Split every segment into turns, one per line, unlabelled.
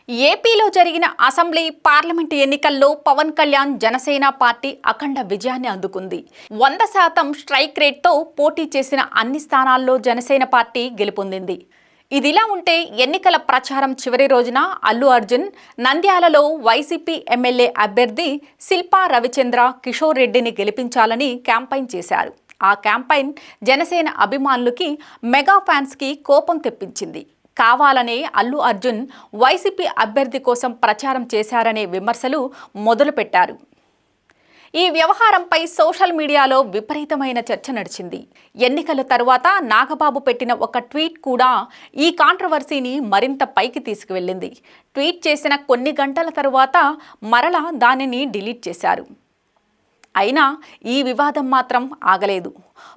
ఏపీలో జరిగిన assembly parliament ఎన్నికల్లో పవన్ కళ్యాణ్ జనసేన పార్టీ అఖండ విజయాన్ని అందుకుంది. 100% స్ట్రైక్ రేట్తో పోటీ చేసిన అన్ని స్థానాల్లో జనసేన పార్టీ గెలుపొందింది. ఇదిలా ఉంటే ఎన్నికల ప్రచారం చివరి రోజున అల్లు అర్జున్ నంద్యాలలో వైసీపీ ఎమ్మెల్యే అభ్యర్థి శిల్పా రవిచంద్ర కిషోర్ రెడ్డిని గెలిపించాలని క్యాంపెయిన్ చేశారు. ఆ క్యాంపెయిన్ జనసేన అభిమానులకి మెగా ఫ్యాన్స్కి కోపం తెప్పించింది. కావాలనే అల్లు అర్జున్ వైసీపీ అభ్యర్థి కోసం ప్రచారం చేశారనే విమర్శలు మొదలుపెట్టారు. ఈ వ్యవహారంపై సోషల్ మీడియాలో విపరీతమైన చర్చ నడిచింది. ఎన్నికల తరువాత నాగబాబు పెట్టిన ఒక ట్వీట్ కూడా ఈ కాంట్రవర్సీని మరింత పైకి తీసుకువెళ్ళింది. ట్వీట్ చేసిన కొన్ని గంటల తరువాత మరలా దానిని డిలీట్ చేశారు. అయినా ఈ వివాదం మాత్రం ఆగలేదు.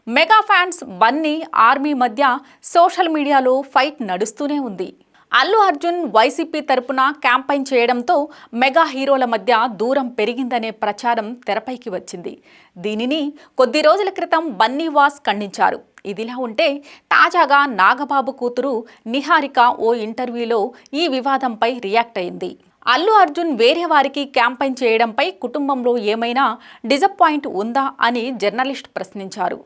మెగా ఫ్యాన్స్ బన్నీ ఆర్మీ మధ్య సోషల్ మీడియాలో ఫైట్ నడుస్తూనే ఉంది. అల్లు అర్జున్ వైసీపీ తరపున క్యాంపెయిన్ చేయడంతో మెగా హీరోల మధ్య దూరం పెరిగిందనే ప్రచారం తెరపైకి వచ్చింది. దీనిని కొద్ది రోజుల క్రితం బన్నీ వాస్ ఖండించారు. ఇదిలా ఉంటే తాజాగా నాగబాబు కూతురు నిహారిక ఓ ఇంటర్వ్యూలో ఈ వివాదంపై రియాక్ట్ అయింది. అల్లు అర్జున్ వేరే వారికి క్యాంపెయిన్ చేయడంపై కుటుంబంలో ఏమైనా డిసప్పాయింట్ ఉందా అని జర్నలిస్ట్ ప్రశ్నించారు.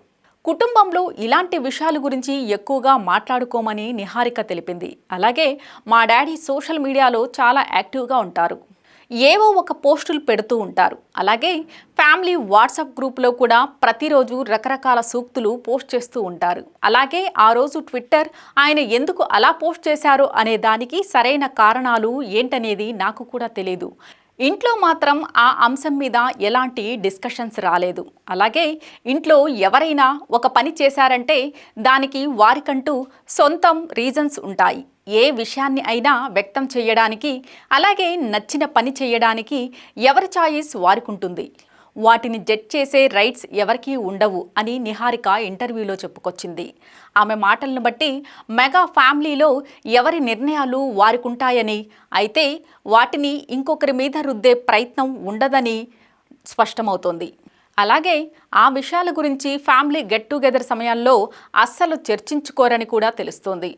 కుటుంబంలో ఇలాంటి విషయాల గురించి ఎక్కువగా మాట్లాడుకోమని నిహారిక తెలిపింది. అలాగే మా డాడీ సోషల్ మీడియాలో చాలా యాక్టివ్గా ఉంటారు. ఏవో ఒక పోస్టులు పెడుతూ ఉంటారు. అలాగే ఫ్యామిలీ వాట్సాప్ గ్రూప్లో కూడా ప్రతిరోజు రకరకాల సూక్తులు పోస్ట్ చేస్తూ ఉంటారు. అలాగే ఆ రోజు ట్విట్టర్ ఆయన ఎందుకు అలా పోస్ట్ చేశారు అనే దానికి సరైన కారణాలు ఏంటనేది నాకు కూడా తెలియదు. ఇంట్లో మాత్రం ఆ అంశం మీద ఎలాంటి డిస్కషన్స్ రాలేదు. అలాగే ఇంట్లో ఎవరైనా ఒక పని చేశారంటే దానికి వారికంటూ సొంతం రీజన్స్ ఉంటాయి. ఏ విషయాన్ని అయినా వ్యక్తం చేయడానికి, అలాగే నచ్చిన పని చేయడానికి ఎవరి చాయిస్ వారికుంటుంది. వాటిని జడ్జ్ చేసే రైట్స్ ఎవరికీ ఉండవు అని నిహారిక ఇంటర్వ్యూలో చెప్పుకొచ్చింది. ఆమె మాటలను బట్టి మెగా ఫ్యామిలీలో ఎవరి నిర్ణయాలు వారికుంటాయని, అయితే వాటిని ఇంకొకరి మీద రుద్దే ప్రయత్నం ఉండదని స్పష్టమవుతోంది. అలాగే ఆ విషయాల గురించి ఫ్యామిలీ గెట్ టుగెదర్ సమయంలో అస్సలు చర్చించుకోరని కూడా తెలుస్తోంది.